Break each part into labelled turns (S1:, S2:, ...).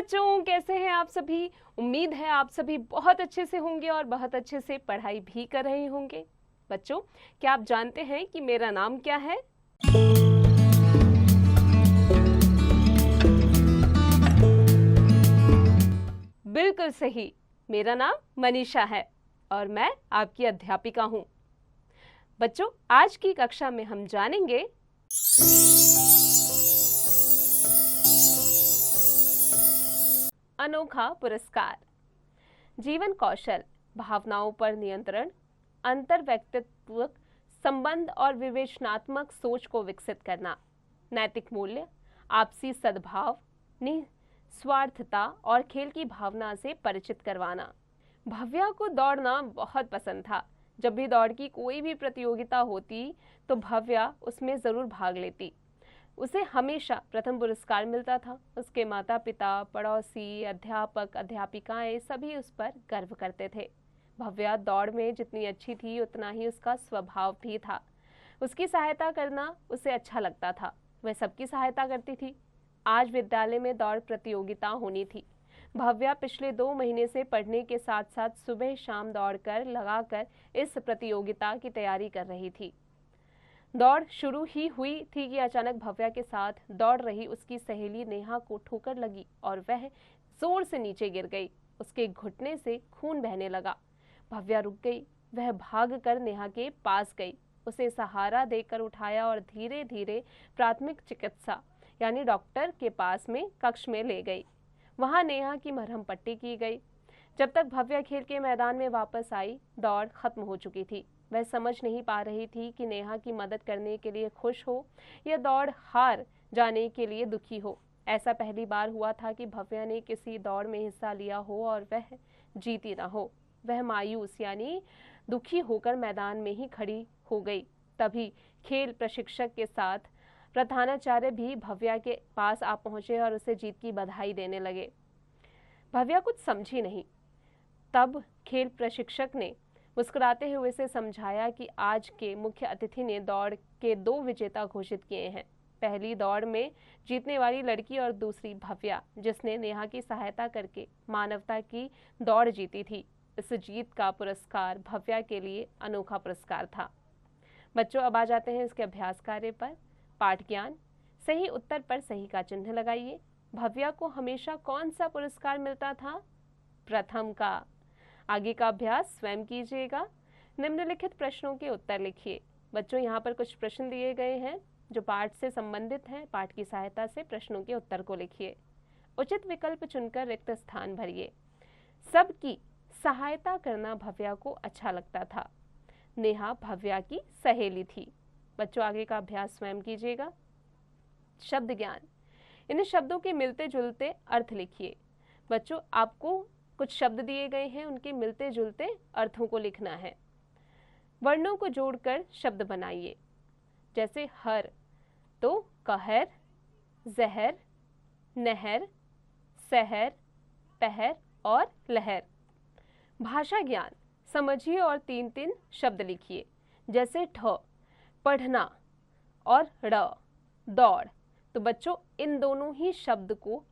S1: बच्चों, कैसे हैं आप सभी। उम्मीद है आप सभी बहुत अच्छे से होंगे और बहुत अच्छे से पढ़ाई भी कर रहे होंगे। बच्चों, क्या आप जानते हैं कि मेरा नाम क्या है? बिल्कुल सही, मेरा नाम मनीषा है और मैं आपकी अध्यापिका हूँ। बच्चों, आज की कक्षा में हम जानेंगे अनोखा पुरस्कार। जीवन कौशल, भावनाओं पर नियंत्रण, अंतर्व्यक्तित्व संबंध और विवेचनात्मक सोच को विकसित करना, नैतिक मूल्य, आपसी सद्भाव, निस्वार्थता और खेल की भावना से परिचित करवाना। भव्या को दौड़ना बहुत पसंद था। जब भी दौड़ की कोई भी प्रतियोगिता होती तो भव्या उसमें जरूर भाग लेती। उसे हमेशा प्रथम पुरस्कार मिलता था। उसके माता पिता, पड़ोसी, अध्यापक, अध्यापिकाएं सभी उस पर गर्व करते थे। भव्या दौड़ में जितनी अच्छी थी उतना ही उसका स्वभाव भी था। उसकी सहायता करना उसे अच्छा लगता था। वह सबकी सहायता करती थी। आज विद्यालय में दौड़ प्रतियोगिता होनी थी। भव्या पिछले 2 महीने से पढ़ने के साथ साथ सुबह शाम दौड़कर लगाकर इस प्रतियोगिता की तैयारी कर रही थी। दौड़ शुरू ही हुई थी कि अचानक भव्या के साथ दौड़ रही उसकी सहेली नेहा को ठोकर लगी और वह जोर से नीचे गिर गई। उसके घुटने से खून बहने लगा। भव्या रुक गई। वह भागकर नेहा के पास गई, उसे सहारा देकर उठाया और धीरे धीरे प्राथमिक चिकित्सा यानी डॉक्टर के पास में कक्ष में ले गई। वहां नेहा की मरहम पट्टी की गई। जब तक भव्या खेल के मैदान में वापस आई, दौड़ खत्म हो चुकी थी। वह समझ नहीं पा रही थी कि नेहा की मदद करने के लिए खुश हो या दौड़ हार जाने के लिए दुखी हो। ऐसा पहली बार हुआ था कि भव्या ने किसी दौड़ में हिस्सा लिया हो और वह जीती ना हो। वह मायूस यानी दुखी होकर मैदान में ही खड़ी हो गई। तभी खेल प्रशिक्षक के साथ प्रधानाचार्य भी भव्या के पास आ पहुंचे और उसे जीत की बधाई देने लगे। भव्या कुछ समझी नहीं। तब खेल प्रशिक्षक ने मुस्कुराते हुए उसे समझाया कि आज के मुख्य अतिथि ने दौड़ के 2 विजेता घोषित किए हैं। पहली दौड़ में जीतने वाली लड़की और दूसरी भव्या, जिसने नेहा की सहायता करके मानवता की दौड़ जीती थी। इस जीत का पुरस्कार भव्या के लिए अनोखा पुरस्कार था। बच्चों, अब आ जाते हैं इसके अभ्यास कार्य पर। पाठ ज्ञान, सही उत्तर पर सही का चिन्ह लगाइए। भव्या को हमेशा कौन सा पुरस्कार मिलता था? प्रथम का। आगे का अभ्यास स्वयं कीजिएगा। निम्नलिखित प्रश्नों के उत्तर लिखिए। बच्चों, यहाँ पर कुछ प्रश्न दिए गए हैं जो पाठ से संबंधित हैं। पाठ की सहायता से प्रश्नों के उत्तर को लिखिए। उचित विकल्प चुनकर रिक्त स्थान भरिए। सबकी सहायता करना भव्या को अच्छा लगता था। नेहा भव्या की सहेली थी। बच्चों, आगे का अभ्यास स्वयं कीजिएगा। शब्द ज्ञान, इन शब्दों के मिलते जुलते अर्थ लिखिए। बच्चों, आपको कुछ शब्द दिए गए हैं, उनके मिलते जुलते अर्थों को लिखना है। वर्णों को जोड़कर शब्द बनाइए। जैसे हर तो कहर, जहर, नहर, सहर, पहर और लहर। भाषा ज्ञान, समझिए और 3-3 शब्द लिखिए। जैसे ठ पढ़ना और ड़ दौड़। तो बच्चों, इन दोनों ही शब्द को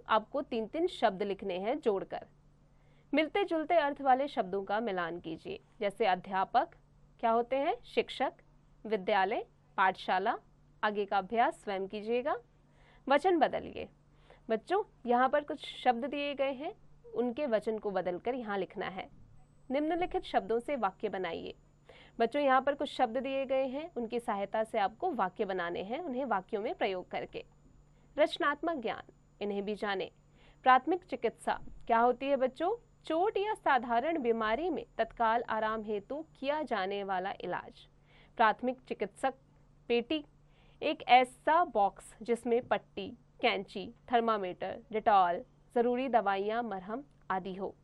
S1: आपको 3-3 शब्द लिखने हैं जोड़कर। मिलते जुलते अर्थ वाले शब्दों का मिलान कीजिए। जैसे अध्यापक क्या होते हैं? शिक्षक। विद्यालय, पाठशाला। आगे का अभ्यास स्वयं कीजिएगा। वचन बदलिए। बच्चों, यहाँ पर कुछ शब्द दिए गए हैं, उनके वचन को बदलकर यहाँ लिखना है। निम्नलिखित शब्दों से वाक्य बनाइए। बच्चों, यहाँ पर कुछ शब्द दिए गए हैं, उनकी सहायता से आपको वाक्य बनाने हैं, उन्हें वाक्यों में प्रयोग करके। रचनात्मक ज्ञान, इन्हें भी जाने। प्राथमिक चिकित्सा क्या होती है बच्चों? चोट या साधारण बीमारी में तत्काल आराम हेतु किया जाने वाला इलाज। प्राथमिक चिकित्सक पेटी, एक ऐसा बॉक्स जिसमें पट्टी, कैंची, थर्मामीटर, डेटॉल, जरूरी दवाइयाँ, मरहम आदि हो।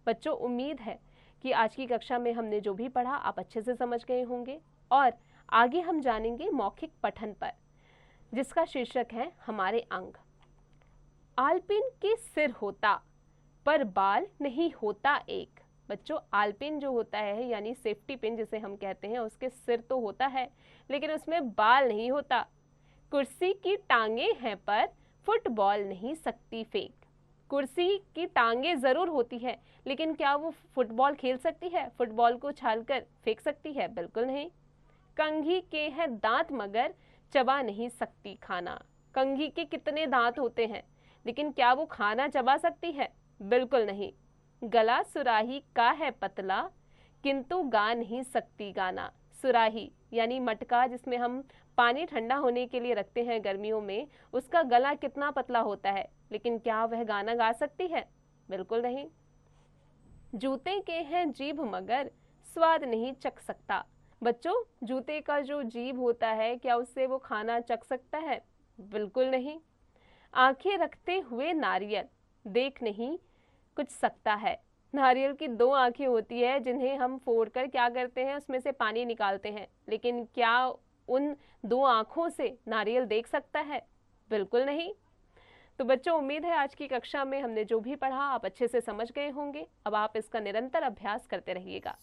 S1: बच्चों, उम्मीद है कि आज की कक्षा में हमने जो भी पढ़ा आप अच्छे से समझ गए होंगे और आगे हम जानेंगे मौखिक पठन पर, जिसका शीर्षक है हमारे अंग। आलपिन के सिर होता पर बाल नहीं होता एक। बच्चों, आलपिन जो होता है यानी सेफ्टी पिन जिसे हम कहते हैं, उसके सिर तो होता है लेकिन उसमें बाल नहीं होता। कुर्सी की टांगे हैं पर फुटबॉल नहीं सकती फेंक। कुर्सी की टांगे जरूर होती है, लेकिन क्या वो फुटबॉल खेल सकती है? फुटबॉल को उछालकर फेंक सकती है? बिल्कुल नहीं। कंघी के हैं दांत मगर चबा नहीं सकती खाना। कंघी के कितने दांत होते हैं, लेकिन क्या वो खाना चबा सकती है? बिल्कुल नहीं। गला सुराही का है पतला किंतु गा नहीं सकती गाना। सुराही यानी मटका जिसमें हम पानी ठंडा होने के लिए रखते हैं गर्मियों में, उसका गला कितना पतला होता है, लेकिन क्या वह गाना गा सकती है? बिल्कुल नहीं। जूते के हैं जीभ मगर स्वाद नहीं चख सकता। बच्चों, जूते का जो जीभ होता है, क्या उससे वो खाना चख सकता है? बिल्कुल नहीं। आंखें रखते हुए नारियल देख नहीं कुछ सकता है। नारियल की दो आंखें होती है जिन्हें हम फोड़कर क्या करते हैं, उसमें से पानी निकालते हैं, लेकिन क्या उन दो आंखों से नारियल देख सकता है? बिल्कुल नहीं। तो बच्चों, उम्मीद है आज की कक्षा में हमने जो भी पढ़ा आप अच्छे से समझ गए होंगे। अब आप इसका निरंतर अभ्यास करते रहिएगा।